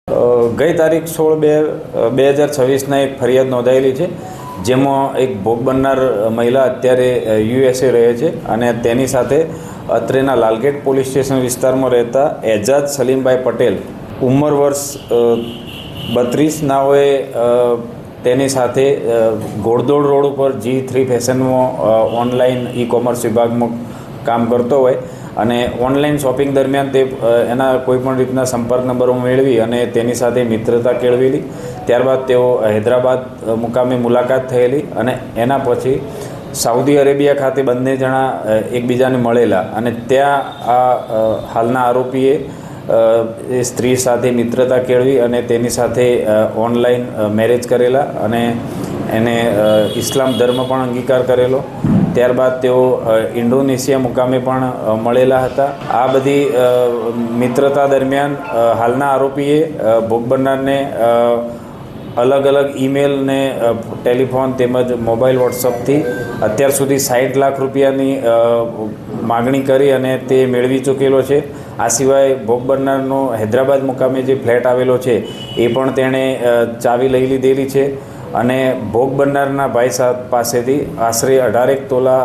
ગઈ તારીખ 16/2/2026 એક ફરિયાદ નોંધાયેલી છે, જેમાં એક ભોગ બનનાર મહિલા અત્યારે યુએસએ રહે છે અને તેની સાથે અત્રેના લાલગેટ પોલીસ સ્ટેશન વિસ્તારમાં રહેતા એજાજ સલીમભાઈ પટેલ ઉંમર વર્ષ 32 નાઓએ તેની સાથે ઘોડદોડ રોડ ઉપર G3 ફેશનમાં ઓનલાઈન ઈ-કોમર્સ વિભાગમાં કામ કરતો હોય અને ઓનલાઈન શોપિંગ દરમિયાન તે એના કોઈપણ રીતના સંપર્ક નંબરો મેળવી અને તેની સાથે મિત્રતા કેળવેલી. ત્યારબાદ તેઓ હૈદરાબાદ મુકામે મુલાકાત થયેલી અને એના પછી સાઉદી અરેબિયા ખાતે બંને જણા એકબીજાને મળેલા અને ત્યાં આ હાલના આરોપીએ એ સ્ત્રી સાથે મિત્રતા કેળવી અને તેની સાથે ઓનલાઈન મેરેજ કરેલા અને એને ઇસ્લામ ધર્મ પણ અંગીકાર કરેલો. ત્યારબાદ તેઓ ઇન્ડોનેશિયા મુકામે પણ મળેલા હતા. આ બધી મિત્રતા દરમિયાન હાલના આરોપીએ ભોગ બનનારને અલગ અલગ ઈમેલ ને ટેલિફોન તેમજ મોબાઈલ વોટ્સઅપથી અત્યાર સુધી 60 લાખ રૂપિયાની માગણી કરી અને તે મેળવી ચૂકેલો છે. આ સિવાય ભોગ બનનારનો હૈદરાબાદ મુકામે જે ફ્લેટ આવેલો છે એ પણ તેણે ચાવી લઈ લીધેલી છે અને ભોગ બનનારના ભાઈ પાસેથી આશરે 18 તોલા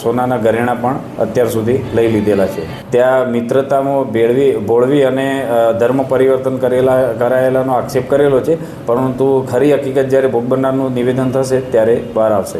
સોનાના ઘરેણાં પણ અત્યાર સુધી લઈ લીધેલા છે. ત્યાં મિત્રતામાં ભોળવી અને ધર્મ પરિવર્તન કરાયેલાનો આક્ષેપ કરેલો છે, પરંતુ ખરી હકીકત જ્યારે ભોગ બનનારનું નિવેદન થશે ત્યારે બહાર આવશે.